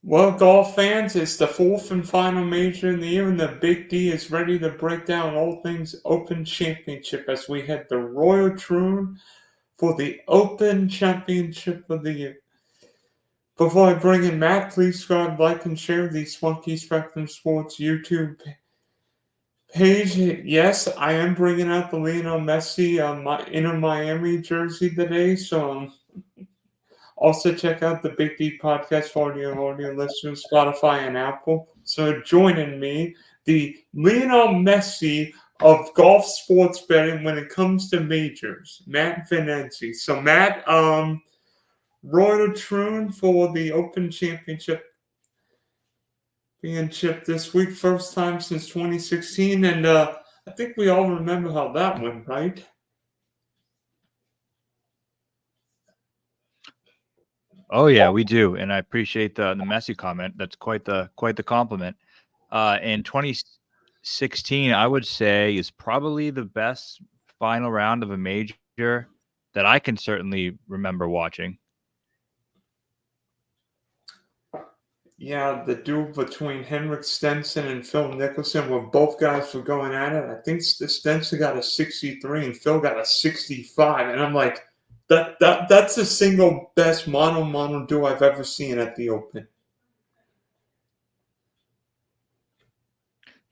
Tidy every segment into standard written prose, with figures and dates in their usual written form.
Well, golf fans, it's the fourth and final major in the year, and the Big D is ready to break down all things Open Championship as we head to Royal Troon for the Open Championship of the year. Before I bring in Matt, please subscribe, like, and share the Spunky Spectrum Sports YouTube page. Yes, I am bringing out the Lionel Messi my Inter Miami jersey today, so also, check out the Big D Podcast for audio listeners, Spotify and Apple. So, joining me, the Lionel Messi of golf sports betting when it comes to majors, Matt Vincenzi. So, Matt, Royal Troon for the Open Championship being chipped this week, first time since 2016, and I think we all remember how that went, right? Oh yeah, we do, and I appreciate the Messi comment. That's quite the compliment. In 2016, I would say is probably the best final round of a major that I can certainly remember watching. Yeah, the duel between Henrik Stenson and Phil Mickelson, where both guys were going at it. I think Stenson got a 63 and Phil got a 65, and I'm like, that's the single best mono duel I've ever seen at the Open.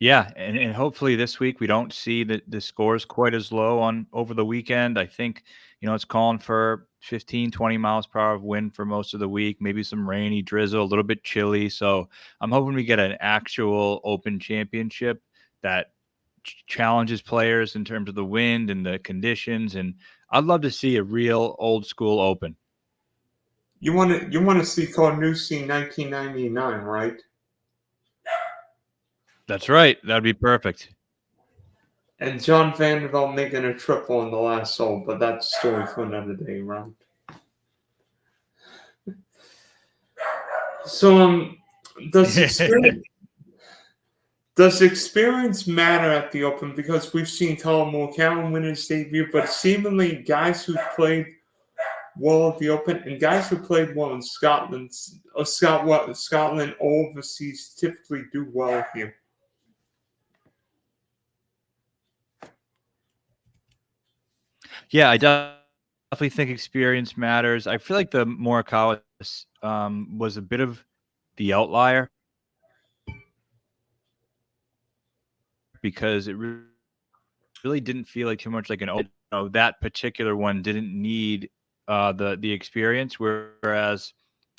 Yeah, and hopefully this week we don't see the scores quite as low on over the weekend. I think, it's calling for 15, 20 miles per hour of wind for most of the week, maybe some rainy drizzle, a little bit chilly. So I'm hoping we get an actual Open Championship that challenges players in terms of the wind and the conditions. And I'd love to see a real old school Open. You want to see Carnoustie 1999, right? That's right. That'd be perfect. And John Vanderbilt making a triple on the last hole, but that's a story for another day, right? So, does experience Does experience matter at the Open? Because we've seen Colin Morikawa win his debut, but seemingly guys who've played well at the Open and guys who played well in Scotland or overseas typically do well here. Yeah, I definitely think experience matters. I feel like the Morikawa was a bit of the outlier because it really didn't feel like too much like an open. That particular one didn't need the experience, whereas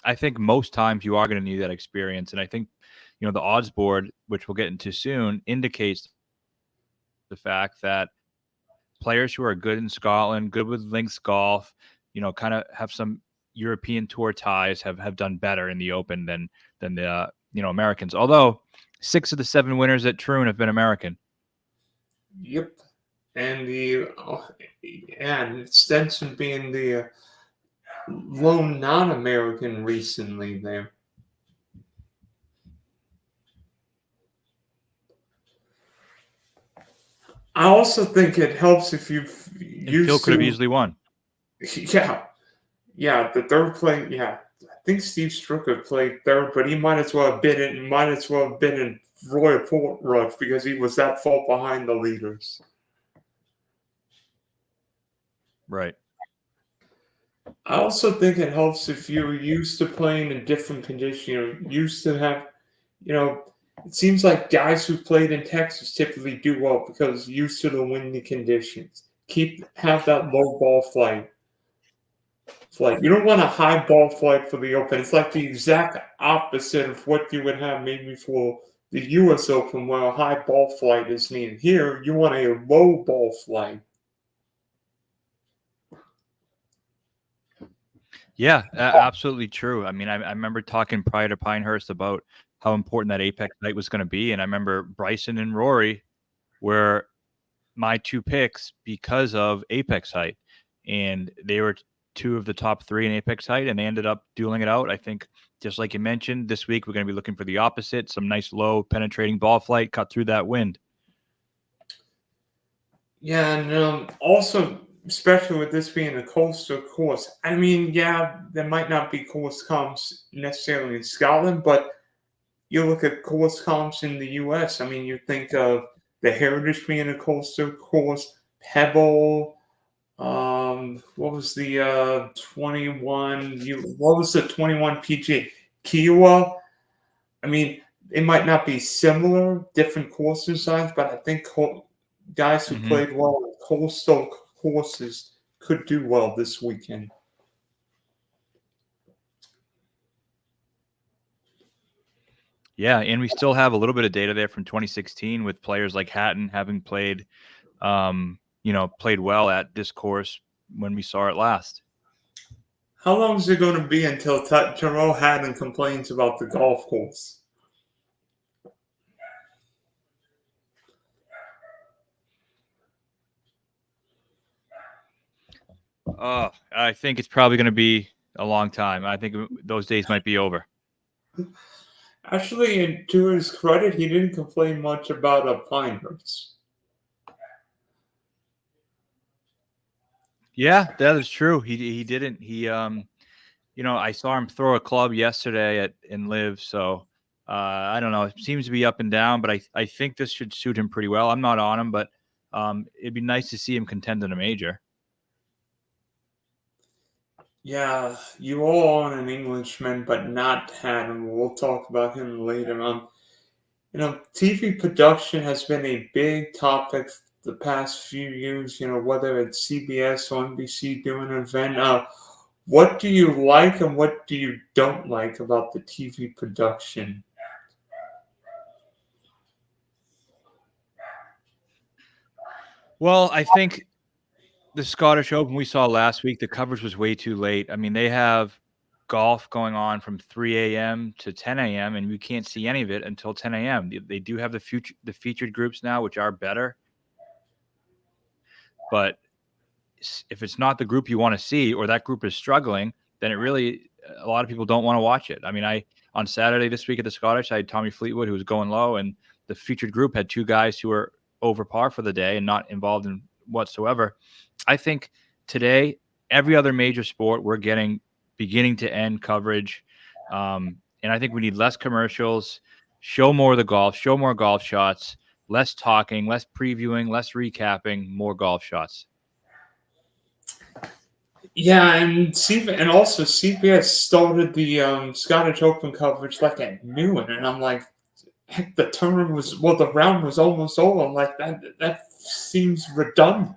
I think most times you are going to need that experience, and I think the odds board, which we'll get into soon, indicates the fact that players who are good in Scotland, good with links golf, kind of have some European tour ties, have done better in the Open than the Americans. Although 6 of the 7 winners at Troon have been American. Yep, and and Stenson being the lone non-American recently there. I also think it helps if you've And Phil used could have to. easily won. Yeah, the third play. Yeah, I think Steve Stricker played third, but he might as well have been in. Might as well have been in Royal Rush because he was that far behind the leaders. Right. I also think it helps if you're used to playing in different conditions. You're used to have, you know, it seems like guys who played in Texas typically do well because used to the windy conditions. Have that low ball flight. You don't want a high ball flight for the Open. It's like the exact opposite of what you would have maybe for the U.S. Open, where a high ball flight is needed. Here, you want a low ball flight. Yeah, absolutely true. I mean, I remember talking prior to Pinehurst about how important that apex height was going to be, and I remember Bryson and Rory were my 2 picks because of apex height, and they were 2 of the top 3 in apex height, and they ended up dueling it out. I think, just like you mentioned, this week we're going to be looking for the opposite, some nice low penetrating ball flight, cut through that wind. Yeah, and also especially with this being a coastal course. I mean, yeah, there might not be course comps necessarily in Scotland, but you look at course comps in the U.S. I mean, you think of the Heritage being a coastal course, Pebble. What was the 21? What was the 21 PGA? Kiowa. I mean, it might not be similar, different course designs, but I think guys who Hmm. played well on coastal courses could do well this weekend. Yeah, and we still have a little bit of data there from 2016 with players like Hatton having played, played well at this course when we saw it last. How long is it going to be until Terrell Hatton complains about the golf course? Oh, I think it's probably going to be a long time. I think those days might be over. Actually, to his credit, he didn't complain much about Pinehurst. Yeah, that is true. He didn't. I saw him throw a club yesterday in Live, so I don't know. It seems to be up and down, but I think this should suit him pretty well. I'm not on him, but it'd be nice to see him contend in a major. Yeah, you all on an Englishman, but not Hatton. We'll talk about him later on. TV production has been a big topic the past few years. Whether it's CBS or NBC doing an event. What do you like and what do you don't like about the TV production? Well, I think the Scottish Open we saw last week, the coverage was way too late. I mean, they have golf going on from 3 a.m. to 10 a.m. and we can't see any of it until 10 a.m. They do have the featured groups now, which are better, but if it's not the group you want to see or that group is struggling, then it really a lot of people don't want to watch it. I mean, I on Saturday this week at the Scottish, I had Tommy Fleetwood who was going low, and the featured group had two guys who were over par for the day and not involved in whatsoever. I think today every other major sport we're getting beginning to end coverage, and I think we need less commercials, show more of the golf, show more golf shots, less talking, less previewing, less recapping, more golf shots. Yeah, and also CBS started the Scottish Open coverage like at noon, and I'm like, heck, the round was almost over. I'm like, that seems redundant.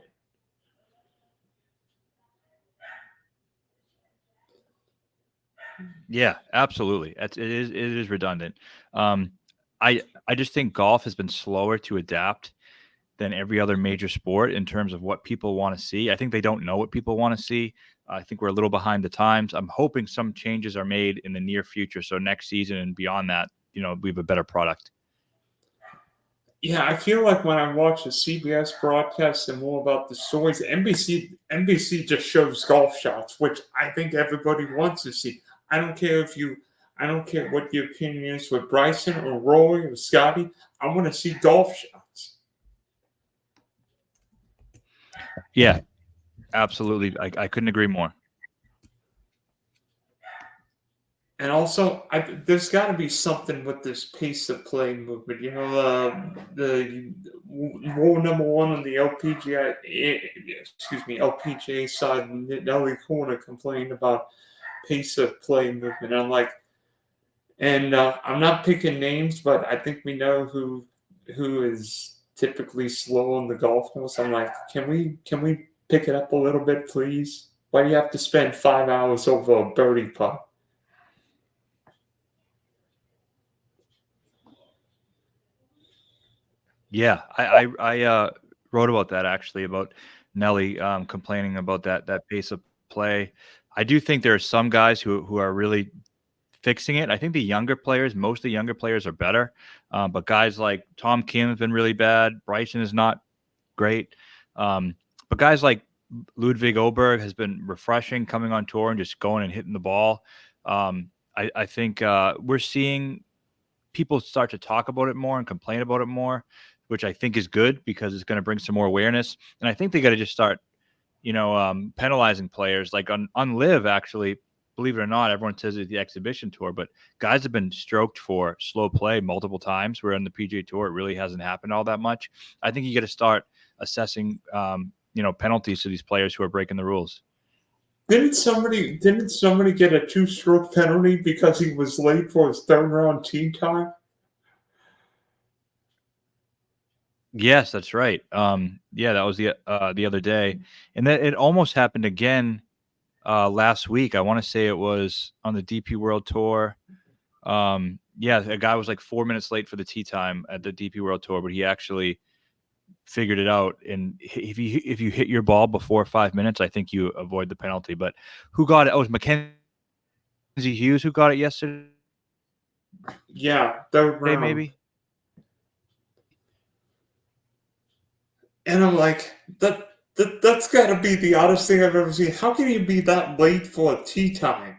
Yeah, absolutely. It is redundant. Um, I just think golf has been slower to adapt than every other major sport in terms of what people want to see. I think they don't know what people want to see. I think we're a little behind the times. I'm hoping some changes are made in the near future, so next season and beyond that, we have a better product. Yeah, I feel like when I watch a CBS broadcast and more about the stories, NBC just shows golf shots, which I think everybody wants to see. I don't care I don't care what your opinion is with Bryson or Roy or Scotty. I want to see golf shots. Yeah, absolutely. I couldn't agree more. And also, there's got to be something with this pace of play movement. The rule number one on the LPGA side, Nelly Corner complained about pace of play movement. I'm not picking names, but I think we know who is typically slow on the golf course. I'm like, can we pick it up a little bit, please? Why do you have to spend 5 hours over a birdie putt? Yeah, I wrote about that actually about Nelly complaining about that pace of play. I do think there are some guys who are really fixing it. I think most of the younger players are better, but guys like Tom Kim have been really bad. Bryson is not great, um, but guys like Ludwig Oberg has been refreshing, coming on tour and just going and hitting the ball. I think we're seeing people start to talk about it more and complain about it more, which I think is good because it's going to bring some more awareness. And I think they got to just start penalizing players. Like on Live, actually, believe it or not, everyone says it's the exhibition tour, but guys have been stroked for slow play multiple times. Where on the PGA Tour, it really hasn't happened all that much. I think you got to start assessing, penalties to these players who are breaking the rules. Didn't somebody get a two-stroke penalty because he was late for his third round tee time? Yes, that's right. Yeah, that was the other day, and then it almost happened again last week. I want to say it was on the DP World Tour. Yeah, a guy was like 4 minutes late for the tee time at the DP World Tour, but he actually figured it out. And if you hit your ball before 5 minutes, I think you avoid the penalty. But who got it? Oh, it was Mackenzie Hughes who got it yesterday, Yeah, third round. maybe. And I'm like, that's got to be the oddest thing I've ever seen. How can you be that late for a tee time?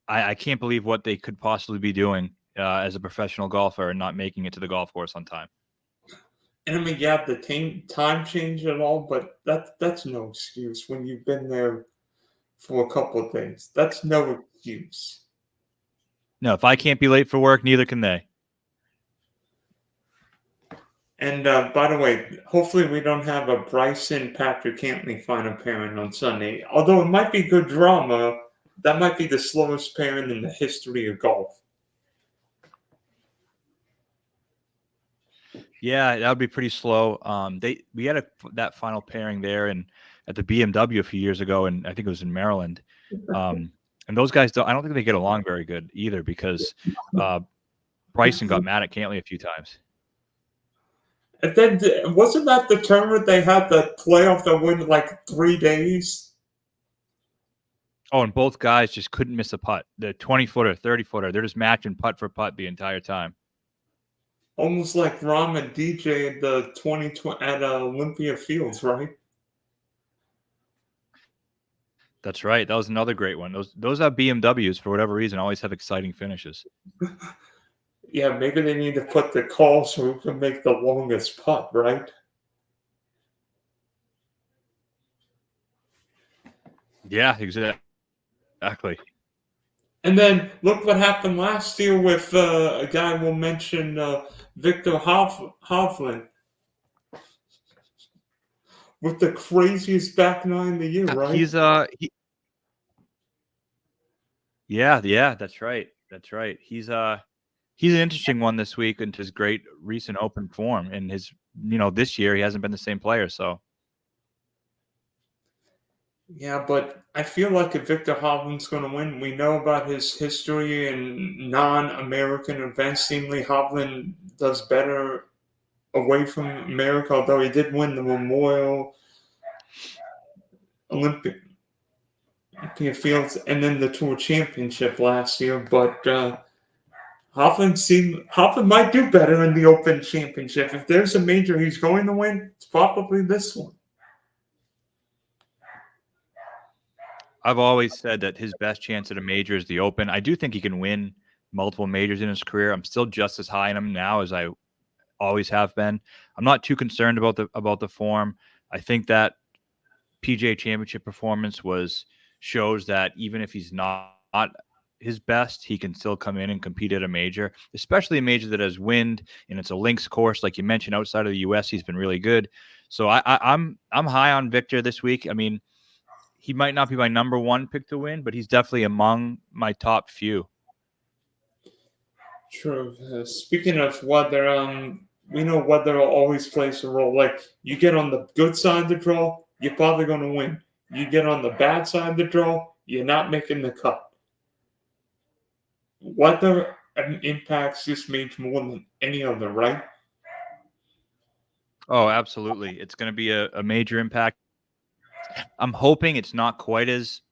I can't believe what they could possibly be doing as a professional golfer and not making it to the golf course on time. And I mean, yeah, the time change and all, but that's no excuse when you've been there for a couple of days. That's no excuse. No, if I can't be late for work, neither can they. And by the way, hopefully we don't have a Bryson Patrick Cantley final pairing on Sunday. Although it might be good drama, that might be the slowest pairing in the history of golf. Yeah, that would be pretty slow. We had that final pairing there and at the BMW a few years ago, and I think it was in Maryland. And those guys I don't think they get along very good either because Bryson got mad at Cantley a few times. And then wasn't that the tournament they had the playoff that went like 3 days? Oh, and both guys just couldn't miss a putt. The 20-footer, 30-footer, they're just matching putt for putt the entire time. Almost like Rom and DJ at the 2020 at Olympia Fields, right? That's right. That was another great one. Those are BMWs for whatever reason always have exciting finishes. Yeah, maybe they need to put the call so we can make the longest putt, right? Yeah, exactly. And then look what happened last year with a guy we'll mention, Victor Hovland, with the craziest back nine of the year, right? Yeah, that's right. That's right. He's an interesting one this week into his great recent Open form. And this year he hasn't been the same player. So Yeah, but I feel like if Victor Hovland's going to win, we know about his history in non-American events. Seemingly, Hovland does better away from America, although he did win the Memorial Olympic Fields and then the Tour Championship last year. But Hovland might do better in the Open Championship. If there's a major he's going to win, it's probably this one. I've always said that his best chance at a major is the Open. I do think he can win multiple majors in his career. I'm still just as high on him now as I always have been. I'm not too concerned about the form. I think that PGA Championship performance shows that even if he's not his best, he can still come in and compete at a major, especially a major that has wind and it's a links course, like you mentioned. Outside of the U.S., he's been really good. So I'm high on Victor this week. I mean, he might not be my number one pick to win, but he's definitely among my top few. True. Speaking of weather, we know weather always plays a role. Like you get on the good side of the draw, you're probably going to win. You get on the bad side of the draw, you're not making the cut. Weather impacts this major more than any other, right? Oh, absolutely. It's going to be a major impact. I'm hoping it's not quite as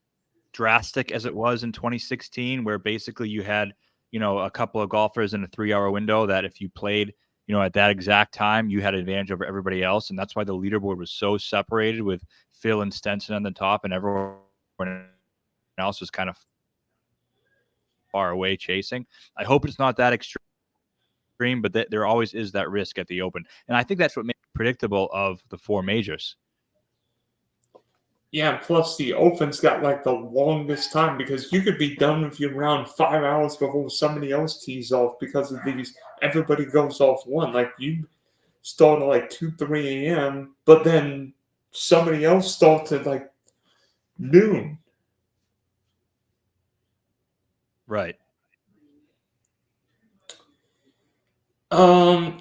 drastic as it was in 2016, where basically you had, a couple of golfers in a 3-hour window that if you played, at that exact time, you had advantage over everybody else. And that's why the leaderboard was so separated with Phil and Stenson on the top and everyone else was kind of far away chasing. I hope it's not that extreme, but there always is that risk at the Open. And I think that's what makes it predictable of the four majors. Yeah, plus the Open's got like the longest time because you could be done with your round 5 hours before somebody else tees off because of these. Everybody goes off one. Like you start at like 2, 3 a.m., but then somebody else starts at like noon. Right.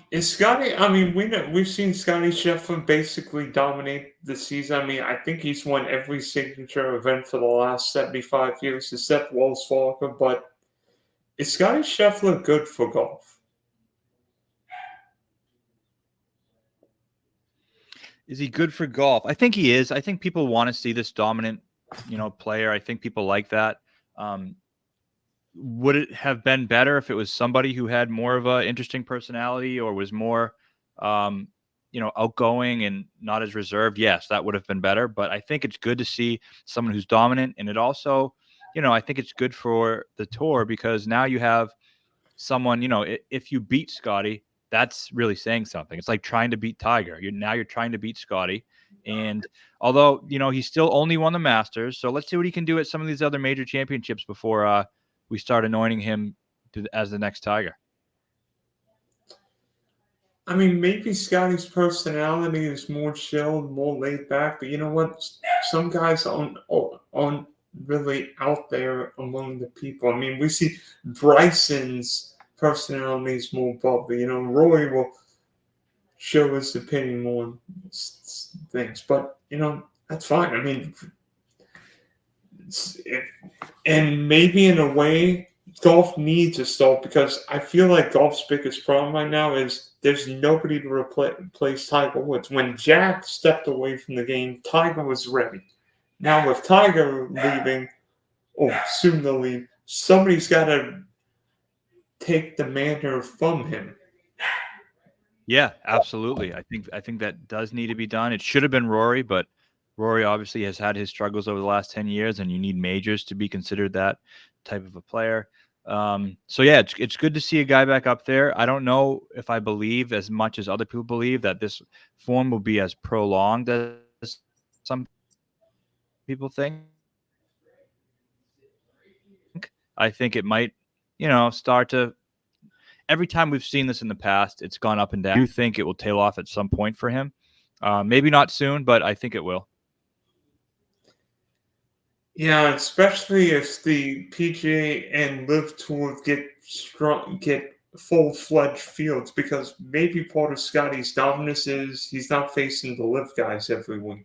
Is Scotty? I mean, we've seen Scotty Scheffler basically dominate the season. I mean, I think he's won every signature event for the last 75 years, except Wells Fargo. But is Scotty Scheffler good for golf? Is he good for golf? I think he is. I think people want to see this dominant, player. I think people like that. Um, would it have been better if it was somebody who had more of a interesting personality or was more, um, outgoing and not as reserved? Yes, that would have been better. But I think it's good to see someone who's dominant, and it also, I think it's good for the tour because now you have someone, if you beat Scotty, that's really saying something. It's like trying to beat Tiger. You're trying to beat Scotty. And although, he still only won the Masters, so let's see what he can do at some of these other major championships before we start anointing him as the next Tiger. I mean, maybe Scotty's personality is more chilled, more laid back, but you know what? Some guys aren't really out there among the people. I mean, we see Bryson's personality is more bubbly. You know, Roy will show his opinion more on things, but you know that's fine. I mean, and maybe in a way, golf needs a stall because I feel like golf's biggest problem right now is there's nobody to replace Tiger Woods. When Jack stepped away from the game, Tiger was ready. Now with Tiger leaving, or soon to leave, somebody's got to take the mantle from him. Yeah, absolutely. I think that does need to be done. It should have been Rory, but Rory obviously has had his struggles over the last 10 years, and you need majors to be considered that type of a player. So yeah, it's good to see a guy back up there. I don't know if I believe as much as other people believe that this form will be as prolonged as some people think. I think it might, start to every time we've seen this in the past, it's gone up and down. I do think it will tail off at some point for him. Maybe not soon, but I think it will. Yeah, especially if the PGA and Live Tour get full-fledged fields, because maybe part of Scotty's dominance is he's not facing the Live guys every week.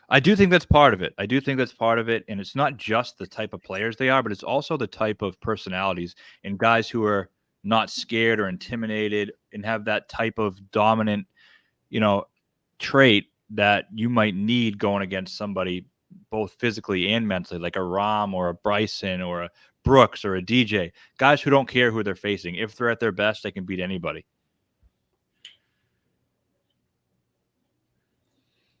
I do think that's part of it. I do think that's part of it. And it's not just the type of players they are, but it's also the type of personalities and guys who are not scared or intimidated and have that type of dominant, you know, trait that you might need going against somebody both physically and mentally, like a Rahm or a Bryson or a Brooks or a DJ. Guys who don't care who they're facing. If they're at their best, they can beat anybody.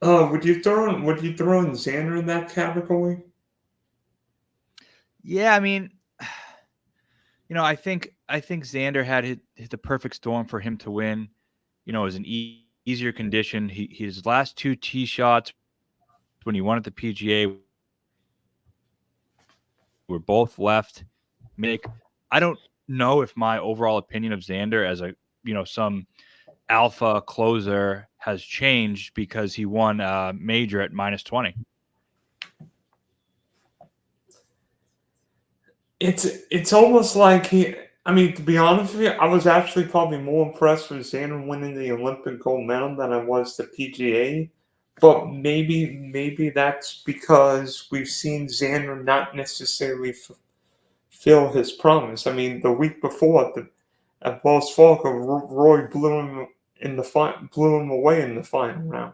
Would you throw in Xander in that category? Yeah, I mean, I think Xander had the perfect storm for him to win. It was an easier condition. His last two tee shots when he won at the PGA were both left. I don't know if my overall opinion of Xander as a some alpha closer has changed because he won a major at -20. It's almost like he. I mean, to be honest with you, I was actually probably more impressed with Xander winning the Olympic gold medal than I was the PGA. But maybe that's because we've seen Xander not necessarily fulfill his promise. I mean, the week before at Wells Fargo, Roy blew him away in the final round.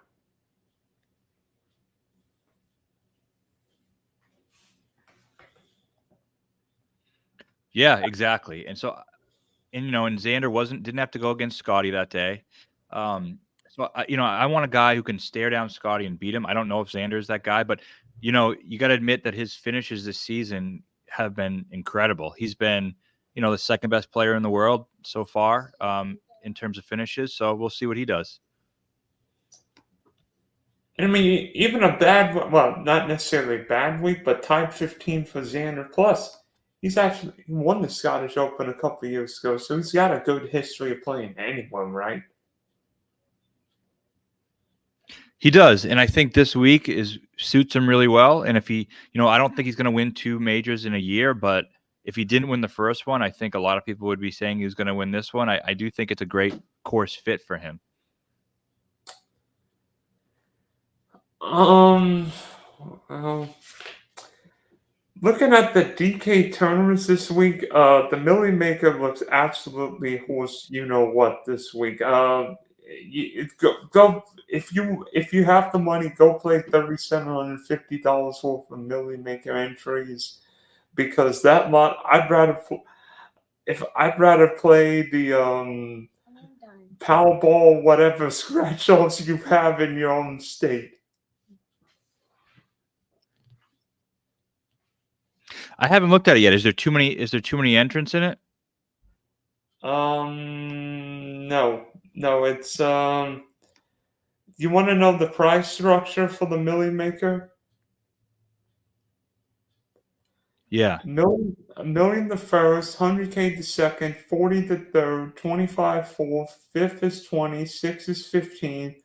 Yeah, exactly. And Xander didn't have to go against Scotty that day. So I want a guy who can stare down Scotty and beat him. I don't know if Xander is that guy, but you got to admit that his finishes this season have been incredible. He's been the second best player in the world so far. in terms of finishes. So we'll see what he does. I mean, even a bad, well, not necessarily a bad week, but tied 15 for Xander. Plus, he's actually won the Scottish Open a couple of years ago, so he's got a good history of playing anyone, right? He does, and I think this week suits him really well. And if he, I don't think he's going to win 2 majors in a year, but if he didn't win the first one, I think a lot of people would be saying he was going to win this one. I do think it's a great course fit for him. Well, looking at the DK tournaments this week, the Millie Maker looks absolutely horse. You know what this week? Go if you have the money, go play $3,750 worth of Millie Maker entries because that lot I'd rather play the Powerball whatever scratch offs you have in your own state. I haven't looked at it yet. Is there too many? Is there too many entrants in it? No. It's You want to know the price structure for the Millie Maker? Yeah. A million the first, 100K the second, 40 the third, 25 fourth, fifth is 20, six is 15,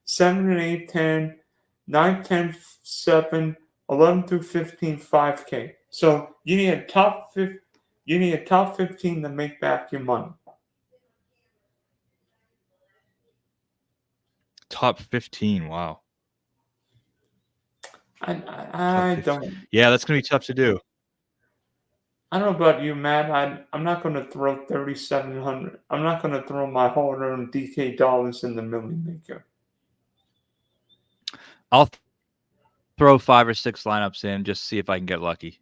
7 and 8, 10, 9, 10, 7, 11 through 15, 5K. So you need a top 15 to make back your money. Top 15. Wow. I don't. Yeah, that's gonna be tough to do. I don't know about you, Matt. I'm not going to throw 3,700. I'm not going to throw my hard-earned DK dollars in the Millie Maker. I'll throw 5 or 6 lineups in just to see if I can get lucky.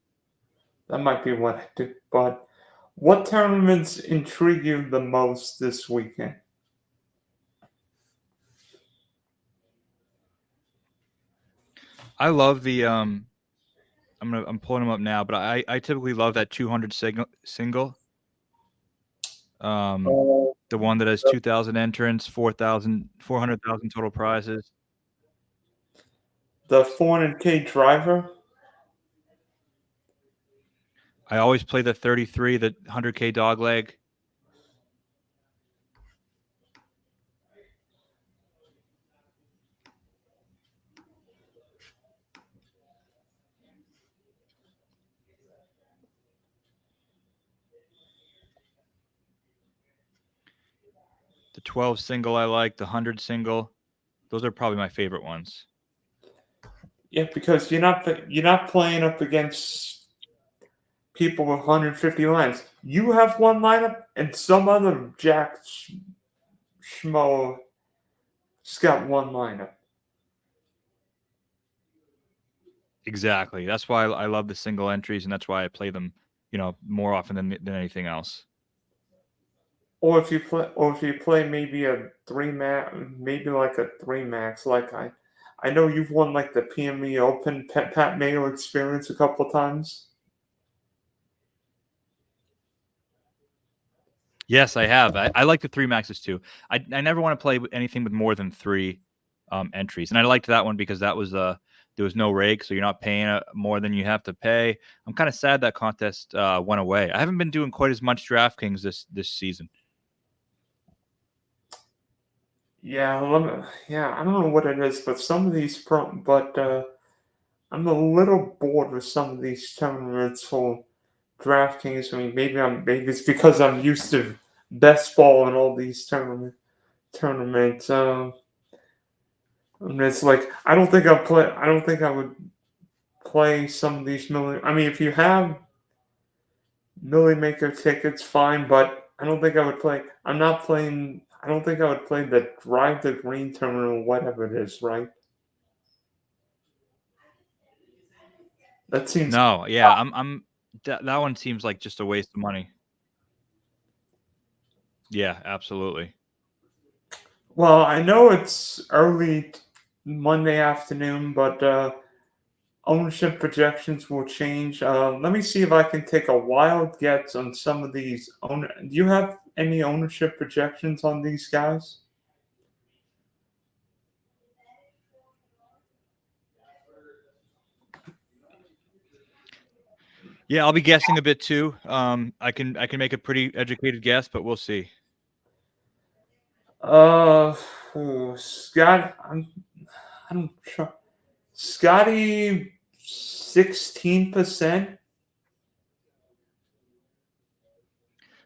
That might be what I do. But what tournaments intrigue you the most this weekend? I love the I'm pulling them up now, but I typically love that 200 single. The one that has 2,000 entrants, 400,000 total prizes. The 400K driver? I always play the 33, the 100K dog leg. The 12 single I like, the 100 single. Those are probably my favorite ones. Yeah, because you're not playing up against people with 150 lines. You have one lineup, and some other jack schmo has got one lineup. Exactly. That's why I love the single entries, and that's why I play them, more often than anything else. Or if you play maybe a maybe like a 3 max, like I know you've won like the PME Open Pat Mayo experience a couple times. Yes, I have. I like the 3 maxes too. I never want to play anything with more than 3 entries, and I liked that one because that was there was no rake, so you're not paying more than you have to pay. I'm kind of sad that contest went away. I haven't been doing quite as much DraftKings this season. Yeah, I don't know what it is, but some of these I'm a little bored with some of these tournaments for DraftKings. I mean, maybe it's because I'm used to best ball and all these tournaments. And it's like I don't think I would play some of these I mean, if you have Millie Maker tickets, fine, but I don't think I would play. I'm not playing. I don't think I would play the Drive the Green Terminal, whatever it is, right? That seems. No, yeah, that one seems like just a waste of money. Yeah, absolutely. Well, I know it's early Monday afternoon, but ownership projections will change. Let me see if I can take a wild guess on some of these. Do you have any ownership projections on these guys? Yeah, I'll be guessing a bit too. I can make a pretty educated guess, but we'll see. Uh, Scott, I'm trying. Scotty, 16%.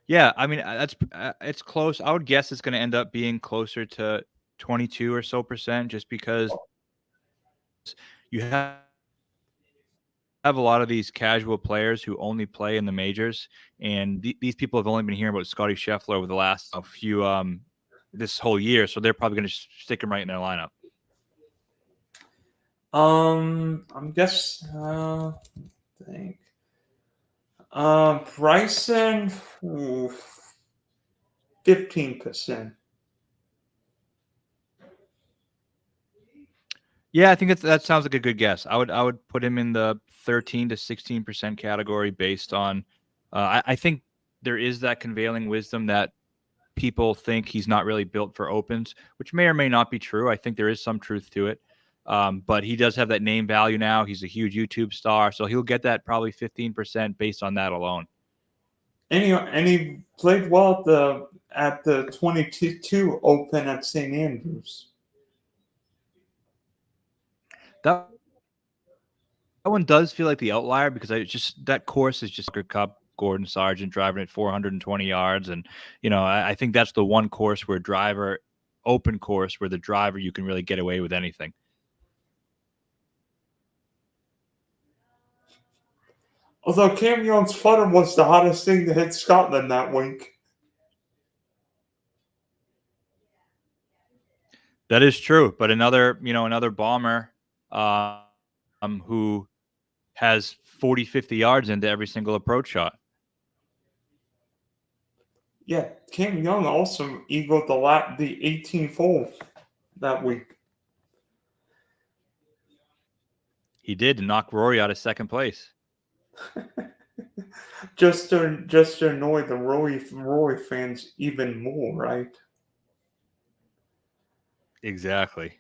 Yeah, I mean that's it's close. I would guess it's going to end up being closer to 22 or so percent, just because you have a lot of these casual players who only play in the majors, and these people have only been hearing about Scotty Scheffler over the last few this whole year, so they're probably going to stick him right in their lineup. I'm guess. Think. Bryson, 15%. Yeah, I think that sounds like a good guess. I would put him in the 13 to 16% category based on. I think there is that conveying wisdom that people think he's not really built for opens, which may or may not be true. I think there is some truth to it. But he does have that name value now. He's a huge YouTube star, so he'll get that probably 15% based on that alone. And he played well at the 22 Open at St. Andrews. That one does feel like the outlier because that course is just a Cup, Gordon Sargent driving at 420 yards, and I think that's the one course where open course where the driver you can really get away with anything. Although Cam Young's putter was the hottest thing to hit Scotland that week. That is true, but another bomber who has 40, 50 yards into every single approach shot. Yeah, Cam Young also eagled the 18th hole that week. He did to knock Rory out of second place. just to annoy the Roy fans even more, right? Exactly.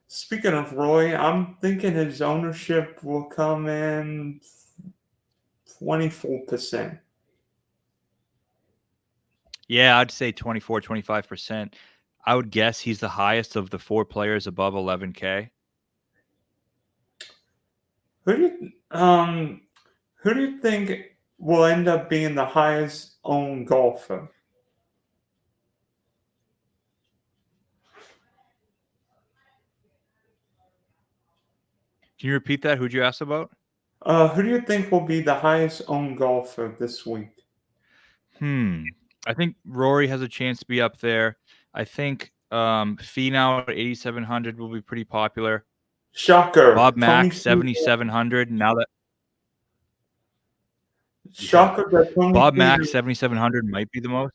Speaking of Roy, I'm thinking his ownership will come in 24%. Yeah, I'd say 24, 25%. I would guess he's the highest of the four players above 11K. Who do you think will end up being the highest owned golfer? Can you repeat that? Who'd you ask about? Who do you think will be the highest owned golfer this week? I think Rory has a chance to be up there. I think Finau at 8,700 will be pretty popular. Shocker. Bob Mack, 7,700. Now that Shocker that Tony Bob Mack, Finau. 7,700 might be the most.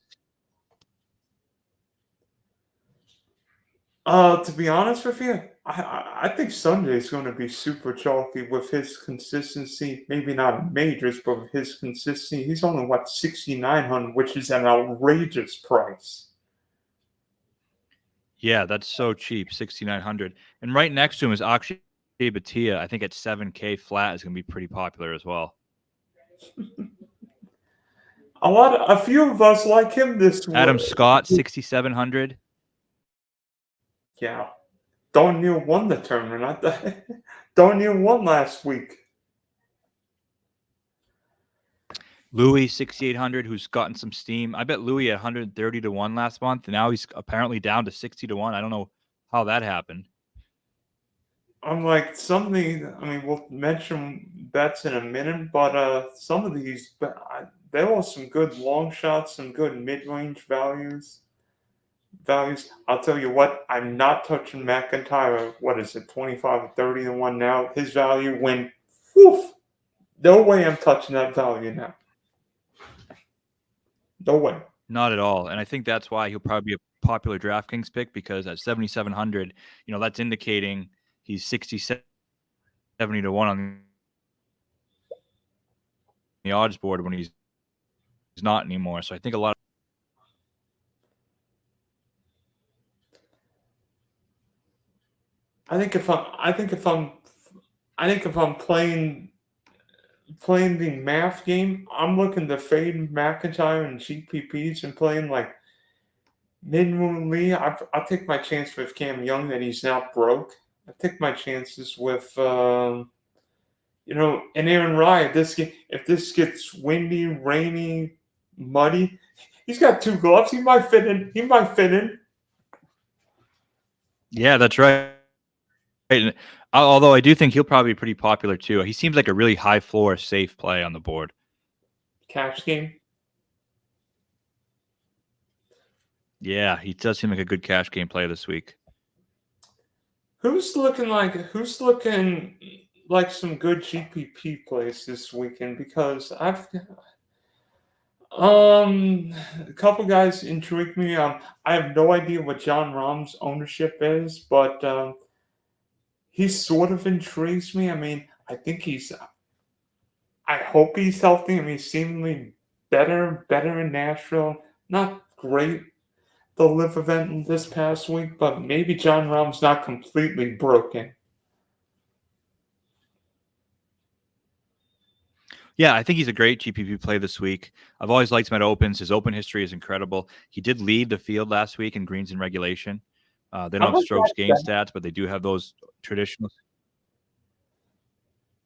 To be honest with you, I think Sunday's going to be super chalky with his consistency. Maybe not in majors, but with his consistency, he's only 6,900, which is an outrageous price. Yeah, that's so cheap, 6,900. And right next to him is Akshay Bhatia. I think at 7K flat is going to be pretty popular as well. A few of us like him this week. Adam Scott, 6,700. Yeah, Don Neal won the tournament. Don Neal won last week. Louis, 6,800, who's gotten some steam. I bet Louis at 130 to 1 last month. And now he's apparently down to 60 to 1. I don't know how that happened. I'm like something. I mean, we'll mention bets in a minute, but some of these, there were some good long shots, some good mid-range values. I'll tell you what, I'm not touching McIntyre. What is it, 25 or 30 to 1 now? His value went, woof. No way I'm touching that value now. No way. Not at all. And I think that's why he'll probably be a popular DraftKings pick, because at 7,700, that's indicating he's 67 70 to 1 on the odds board when he's not anymore. So I think a lot. I think if I'm playing the math game, I'm looking to fade McIntyre and GPPs and playing like minimally. I'll take my chance with Cam Young that he's not broke. I take my chances with and Aaron Ryan. If this gets windy, rainy, muddy, he's got two gloves. He might fit in. Yeah, that's right. And although I do think he'll probably be pretty popular too. He seems like a really high floor, safe play on the board. Cash game. Yeah, he does seem like a good cash game play this week. Who's looking like some good GPP plays this weekend? Because a couple guys intrigue me. I have no idea what John Rahm's ownership is, but he sort of intrigues me. I mean, I hope he's healthy. I mean, seemingly better in Nashville. Not great the live event this past week, but maybe John Rahm's not completely broken. Yeah, I think he's a great GPP play this week. I've always liked him at opens. His open history is incredible. He did lead the field last week in greens in regulation. They don't have strokes gained stats, but they do have those traditional.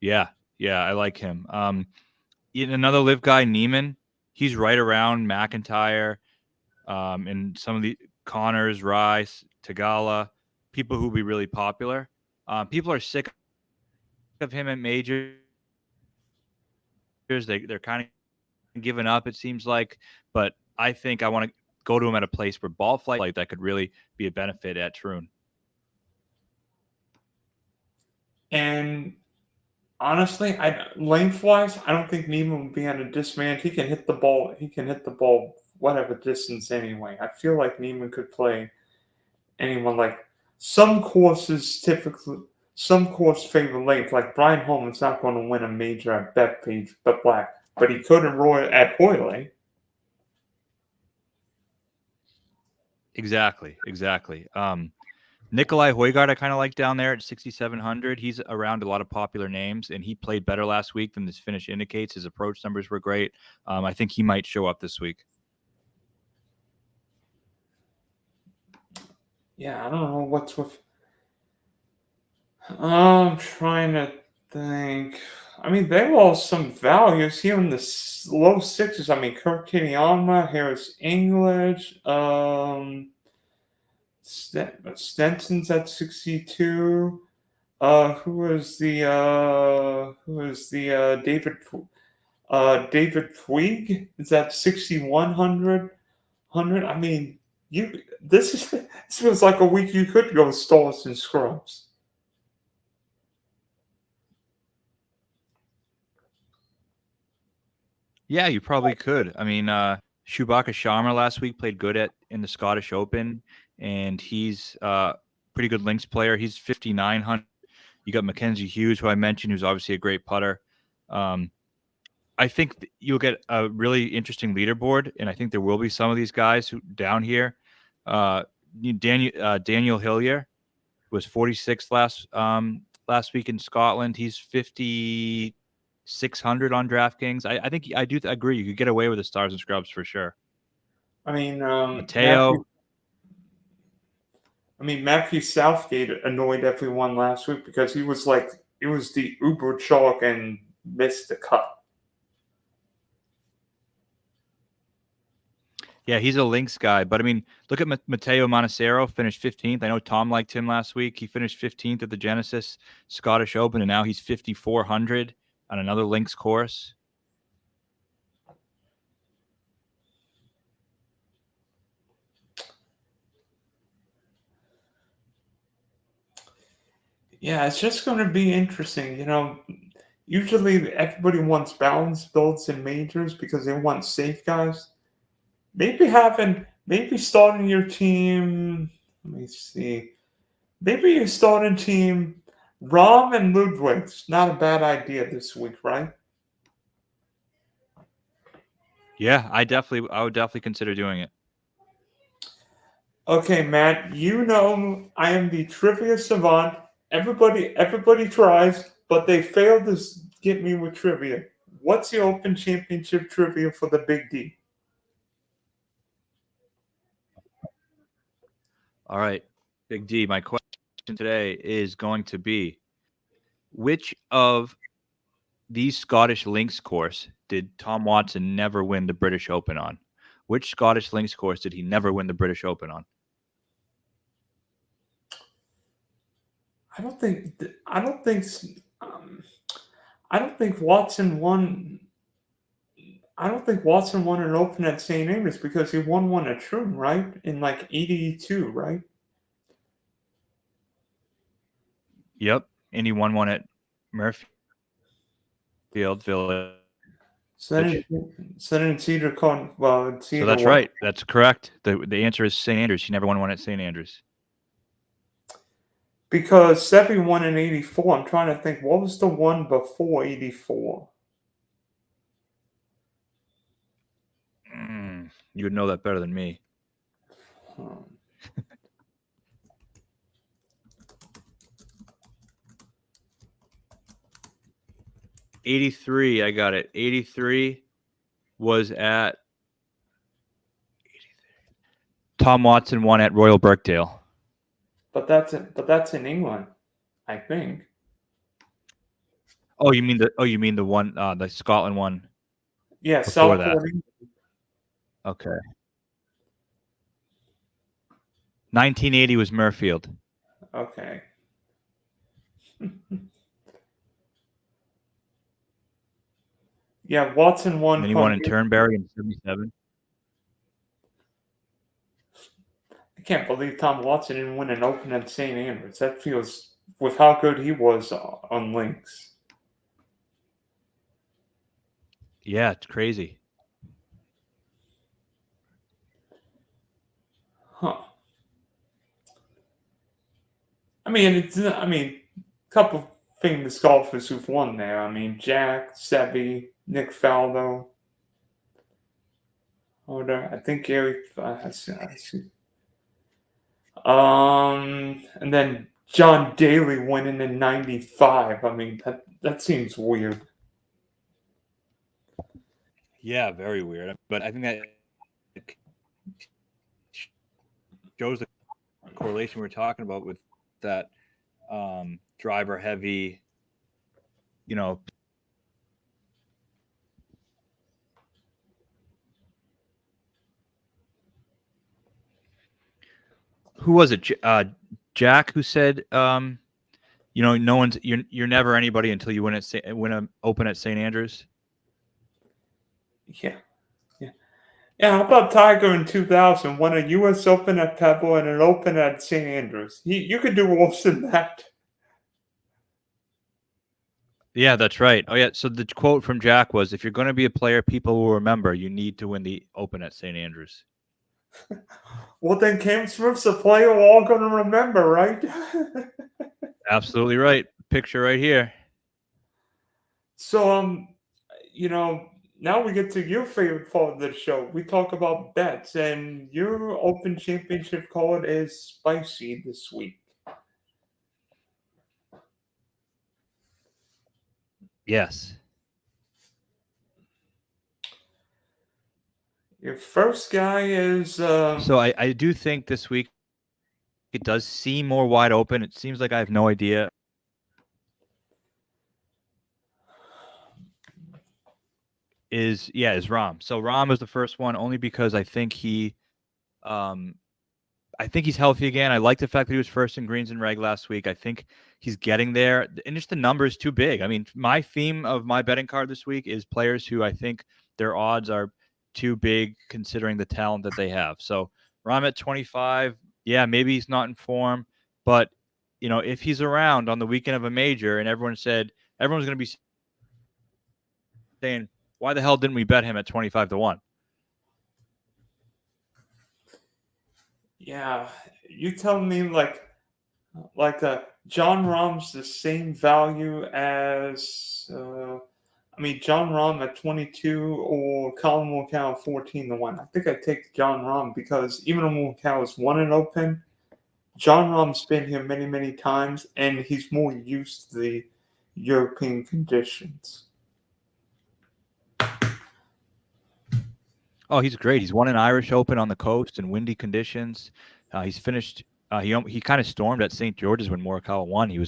Yeah, I like him. Another live guy, Neiman. He's right around McIntyre, and some of the Connors, Rice, Tagala, people who will be really popular. People are sick of him at majors. They're kind of giving up, it seems like. But I think I want to go to him at a place where ball flight that could really be a benefit at Troon. And honestly, lengthwise, I don't think Neiman would be on a disadvantage. He can hit the ball whatever distance anyway. I feel like Neiman could play anyone. Like some courses favor length. Like Brian Holman's not going to win a major at Bethpage, but he could at Hoyle. Exactly. Nikolai Højgaard, I kind of like down there at 6,700. He's around a lot of popular names, and he played better last week than this finish indicates. His approach numbers were great. I think he might show up this week. Yeah, I don't know what's with. I'm trying to think. I mean, they lost some values here in the low sixes. I mean, Kirk Kitayama, Harris English, Stenson's at 62. Who is the David Puig is at 6,100. I mean, this feels like a week you could go Stalls and Scrubs. Yeah, you probably could. I mean, Shubhaka Sharma last week played good in the Scottish Open, and he's pretty good links player. He's 5,900. You got Mackenzie Hughes, who I mentioned, who's obviously a great putter. I think you'll get a really interesting leaderboard, and I think there will be some of these guys who down here. Daniel Hillier was 46th last week in Scotland. He's 5,600 on DraftKings. I think I do agree. You could get away with the Stars and Scrubs for sure. I mean, Mateo. Matthew Southgate annoyed everyone last week because he was the uber chalk and missed the cut. Yeah, he's a links guy. But, I mean, look at Mateo Monacero, finished 15th. I know Tom liked him last week. He finished 15th at the Genesis Scottish Open, and now he's 5,400 on another links course. Yeah, it's just going to be interesting. Usually everybody wants balanced builds in majors because they want safe guys. Maybe starting your team. Let me see. Maybe you start a team Rom and Ludwig's not a bad idea this week, right? Yeah, I would definitely consider doing it. Okay, Matt, you know I am the trivia savant. Everybody tries, but they fail to get me with trivia. What's the Open Championship trivia for the Big D? All right, Big D. My question today is going to be: which of these Scottish links course did Tom Watson never win the British Open on? Which Scottish links course did he never win the British Open on? I don't think. I don't think. Um, I don't think Watson won. I don't think Watson won an Open at St. Andrews because he won one at Troon, right? In like '82, right? Yep, and he won one at Murphyfield Village. So then it's either well, it's So either that's one. right. That's correct. The answer is St. Andrews. He never won one at St. Andrews. Because Seve won in '84. I'm trying to think what was the one before '84. You would know that better than me. Hmm. 83. I got it. 83 was at Tom Watson won at Royal Birkdale. But that's in England, I think. You mean the one the Scotland one Yeah, before that. Southport. Okay. 1980 was Murfield. Okay. Yeah, Watson And won. then he won in Turnberry in 77. I can't believe Tom Watson didn't win an Open at St. Andrews. That feels with how good he was on links. Yeah, it's crazy. Huh. I mean, a couple famous golfers who've won there. I mean, Jack, Seve, Nick Faldo. I think Gary. I see. And then John Daly winning in '95. I mean, that seems weird. Yeah, very weird. But I think that shows the correlation we are talking about with that driver heavy, you know. Who was it? Jack who said, no one's you're never anybody until you win an Open at St. Andrews. Yeah, yeah, yeah. How about Tiger in 2000 won a U.S. Open at Pebble and an Open at St. Andrews? You could do worse than that. Yeah, that's right. Oh yeah. So the quote from Jack was, "If you're going to be a player people will remember, you need to win the Open at St. Andrews." Well, then Cam Smith's a player we're all going to remember, right? Absolutely right. Picture right here. So, now we get to your favorite part of the show. We talk about bets, and your Open Championship card is spicy this week. Yes. Your first guy is So I do think this week it does seem more wide open. It seems like I have no idea. Is Rom. So Rom is the first one only because um I think he's healthy again. I like the fact that he was first in greens and reg last week. I think he's getting there. And just the number is too big. I mean, my theme of my betting card this week is players who I think their odds are too big considering the talent that they have. So Rom at 25, yeah, maybe he's not in form, but if he's around on the weekend of a major and everyone's going to be saying, why the hell didn't we bet him at 25-1? yeah. You tell me like John Rahm's the same value as John Rahm at 22 or Colin Morikawa at 14-1. I think I take John Rahm because even though Morikawa's won an Open, John Rahm's been here many, many times, and he's more used to the European conditions. Oh, he's great. He's won an Irish Open on the coast in windy conditions. He's finished. He kind of stormed at St. George's when Morikawa won. He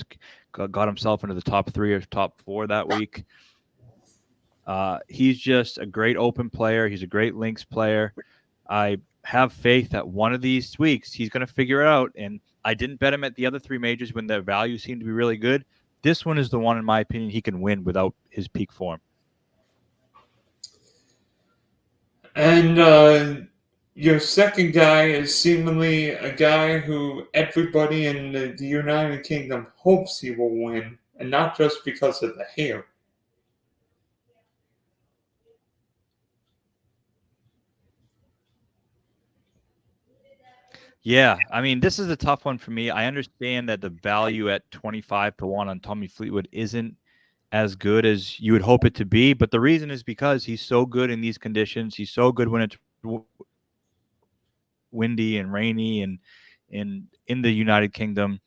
got himself into the top 3 or top 4 that week. He's just a great Open player. He's a great links player. I have faith that one of these weeks he's going to figure it out. And I didn't bet him at the other 3 majors when the value seemed to be really good. This one is the one, in my opinion, he can win without his peak form. And your second guy is seemingly a guy who everybody in the United Kingdom hopes he will win, and not just because of the hair. Yeah, I mean, this is a tough one for me. I understand that the value at 25-1 on Tommy Fleetwood isn't as good as you would hope it to be, but the reason is because he's so good in these conditions. He's so good when it's windy and rainy and in the United Kingdom.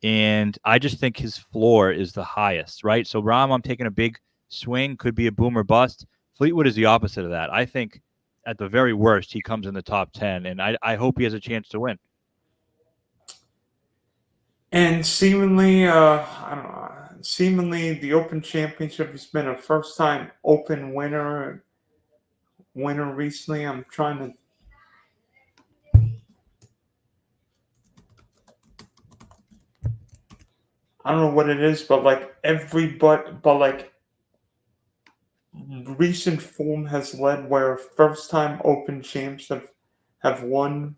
And I just think his floor is the highest, right? So Rahm, I'm taking a big swing, could be a boom or bust. Fleetwood is the opposite of that. I think at the very worst, he comes in the top 10, and I hope he has a chance to win. And seemingly, seemingly the Open Championship has been a first-time Open winner recently. I'm trying to. I don't know what it is, but like recent form has led where first-time Open champs have won.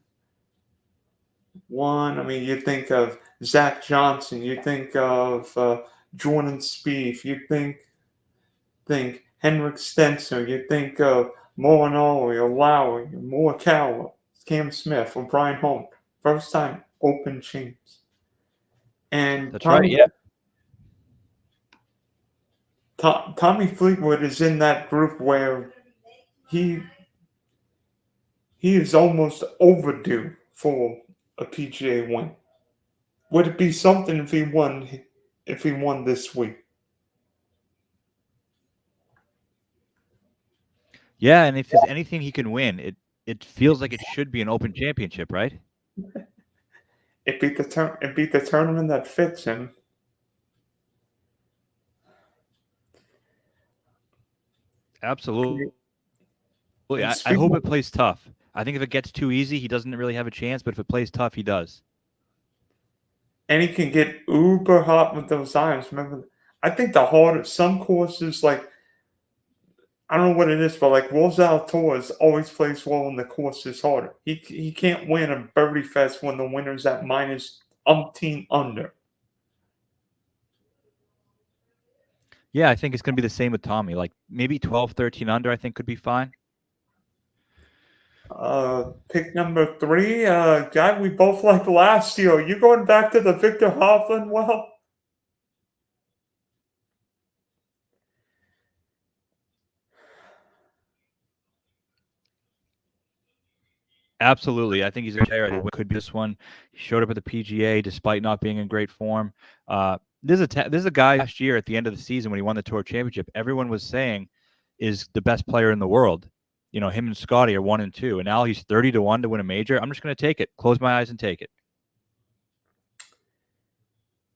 You think of Zach Johnson, you think of Jordan Spieth, you think Henrik Stenson, you think of Molinari or Lowry, Morikawa, Cam Smith, or Brian Holmes. First-time Open champs. And That's right, yeah. Tommy Fleetwood is in that group where he is almost overdue for a PGA win. Would it be something if he won this week? Yeah, and if there's anything he can win, it feels like it should be an Open Championship, right? It beat the tournament that fits him. Absolutely. And I hope it plays tough. I think if it gets too easy, he doesn't really have a chance, but if it plays tough, he does. And he can get uber hot with those irons. Remember, I think the harder some courses, like I don't know what it is, but like Rosal Torres always plays well when the course is harder. He can't win a birdie fest when the winner's at minus umpteen under. Yeah, I think it's going to be the same with Tommy. Like maybe 12, 13 under, I think could be fine. Pick number 3, guy we both liked last year. You going back to the Victor Hovland well? Absolutely. I think he's a player who could be this one. He showed up at the PGA despite not being in great form. This is a guy last year at the end of the season when he won the Tour Championship, everyone was saying is the best player in the world. You know, him and Scotty are 1 and 2, and now he's 30-1 to win a major. I'm just going to take it. Close my eyes and take it.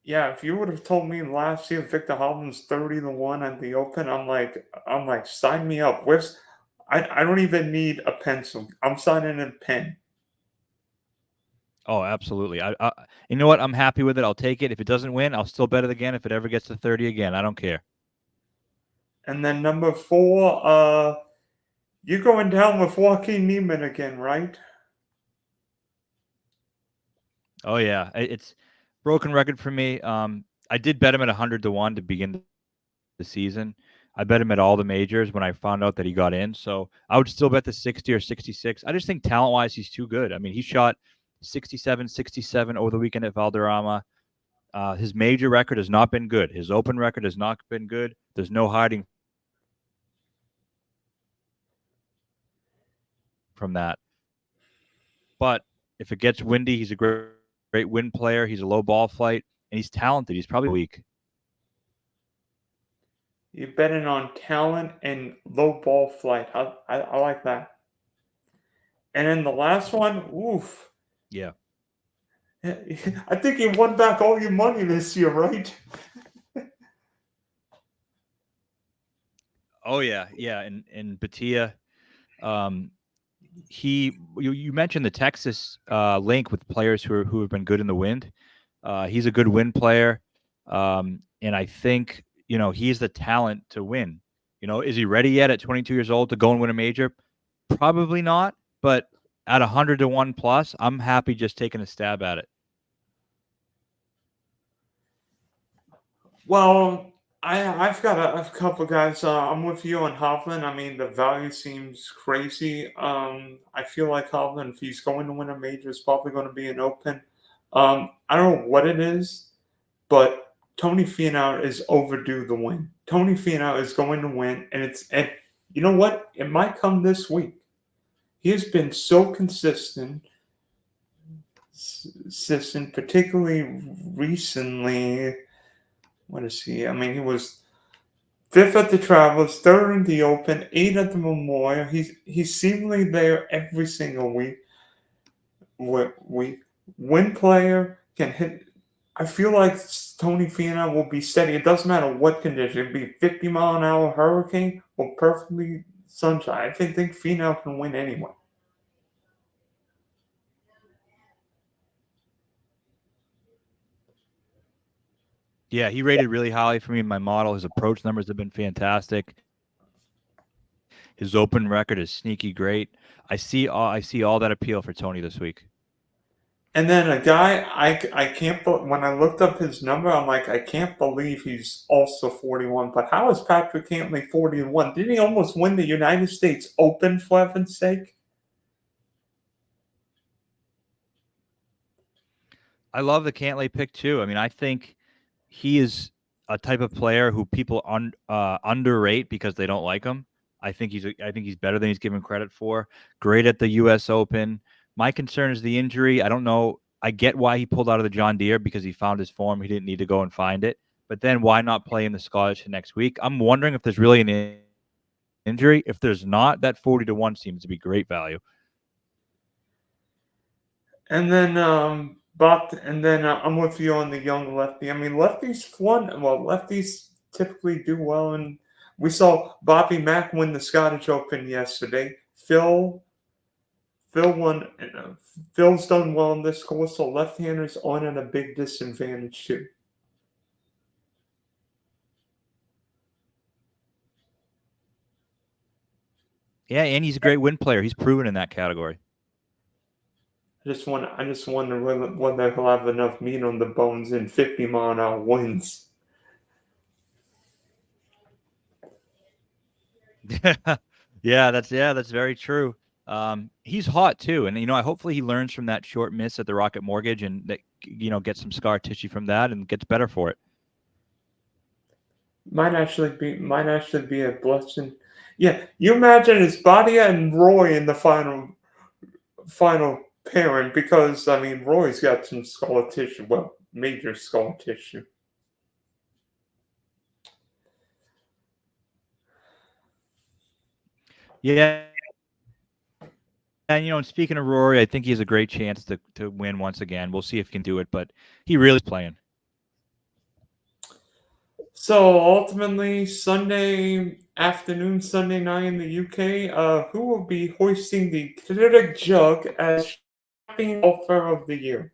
Yeah, if you would have told me last year Victor Hovland's 30-1 at the Open, I'm like, sign me up. I don't even need a pencil. I'm signing a pen. Oh, absolutely. You know what? I'm happy with it. I'll take it. If it doesn't win, I'll still bet it again. If it ever gets to 30 again, I don't care. And then number 4, you're going down with Joaquin Niemann again, right? Oh yeah, it's broken record for me. I did bet him at 100-1 to begin the season. I bet him at all the majors when I found out that he got in. So I would still bet the 60 or 66. I just think talent-wise, he's too good. I mean, he shot 67, 67 over the weekend at Valderrama. His major record has not been good. His open record has not been good. There's no hiding from that. But if it gets windy, he's a great wind player. He's a low ball flight, and he's talented. He's probably weak. You're betting on talent and low ball flight. I like that. And then the last one, oof. Yeah. I think you won back all your money this year, right? Oh yeah. And Batia, um, you mentioned the Texas link with players who have been good in the wind. He's a good wind player, and I think he's the talent to win. Is he ready yet at 22 years old to go and win a major? Probably not, but at 100 to 1 plus, I'm happy just taking a stab at it. Well, I've got a couple guys. I'm with you on Hovland. I mean, the value seems crazy. I feel like Hovland, if he's going to win a major, is probably going to be an Open. I don't know what it is, but Tony Finau is overdue the win. Tony Finau is going to win, and you know what? It might come this week. He has been so consistent, particularly recently. What is he? I mean, he was fifth at the Travels, third in the Open, eighth at the Memorial. He's seemingly there every single week. Win player can hit. I feel like Tony Finau will be steady. It doesn't matter what condition. It be 50-mile-an-hour hurricane or perfectly sunshine. I think Finau can win anyway. Yeah, he rated really highly for me in my model. His approach numbers have been fantastic. His open record is sneaky great. I see all that appeal for Tony this week. And then a guy I can't when I looked up his number, I'm like, I can't believe he's also 41. But how is Patrick Cantlay 41? Didn't he almost win the United States Open for heaven's sake? I love the Cantlay pick too. I mean, I think he is a type of player who people underrate because they don't like him. I think he's better than he's given credit for. Great at the U.S. Open. My concern is the injury. I don't know. I get why he pulled out of the John Deere because he found his form. He didn't need to go and find it. But then why not play in the Scottish next week? I'm wondering if there's really an injury. If there's not, that 40 to 1 seems to be great value. And then I'm with you on the young lefty. I mean, lefties typically do well, and we saw Bobby Mack win the Scottish Open yesterday. Phil won. Phil's done well in this course, so left-handers on at a big disadvantage too. Yeah, and he's a great win player. He's proven in that category. I just wonder whether he'll have enough meat on the bones in 50-mile-an-hour winds. That's very true. He's hot too, and hopefully he learns from that short miss at the Rocket Mortgage, and that gets some scar tissue from that, and gets better for it. Might actually be a blessing. Yeah, you imagine it's Badia and Roy in the final pairing because I mean Roy's got some scar tissue, well, major scar tissue. Yeah, and and speaking of Rory, I think he has a great chance to win once again. We'll see if he can do it, but he really is playing. So ultimately, Sunday afternoon, Sunday night in the UK, who will be hoisting the Critic Jug as champion golfer of the year?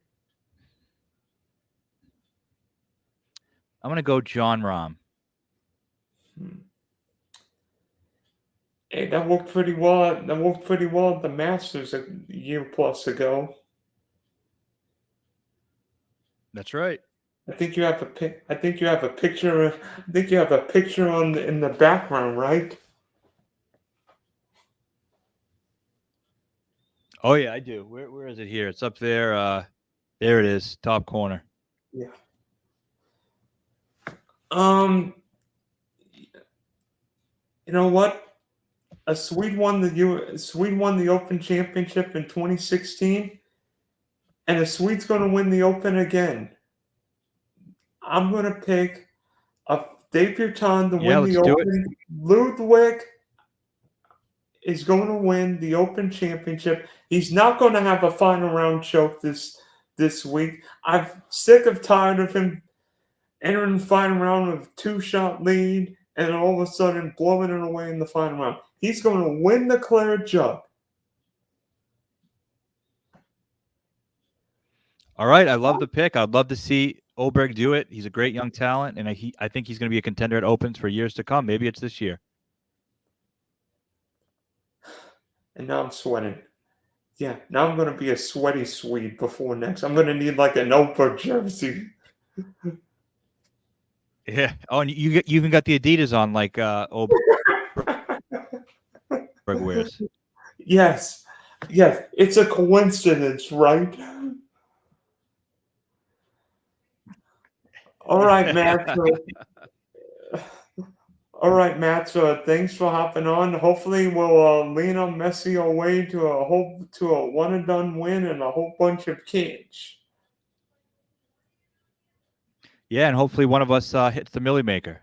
I'm gonna go John Rahm. Hey, that worked pretty well. That worked pretty well at the Masters a year plus ago. That's right. I think you have a I think you have a picture. I think you have a picture in the background, right? Oh yeah, I do. Where is it here? It's up there. There it is, top corner. Yeah. You know what? Swede won the Open Championship in 2016, and a Swede's going to win the Open again. I'm going to pick a debutant to Yeah, win the let's do it. Open. Ludwig is going to win the Open Championship. He's not going to have a final round choke this week. I'm sick of tired of him entering the final round with a 2-shot lead and all of a sudden blowing it away in the final round. He's going to win the Claret Jug. All right, I love the pick. I'd love to see Oberg do it. He's a great young talent, and I think he's going to be a contender at Opens for years to come. Maybe it's this year. And now I'm sweating. Yeah, now I'm going to be a sweaty Swede before next. I'm going to need like an Oprah jersey. Yeah. Oh, and you even got the Adidas on like Oberg wears. Yes. Yes. It's a coincidence, right? All right, Matt. All right, Matt. So thanks for hopping on. Hopefully, we'll lean on Messi away to a one and done win and a whole bunch of kids. Yeah, and hopefully one of us hits the Millie Maker.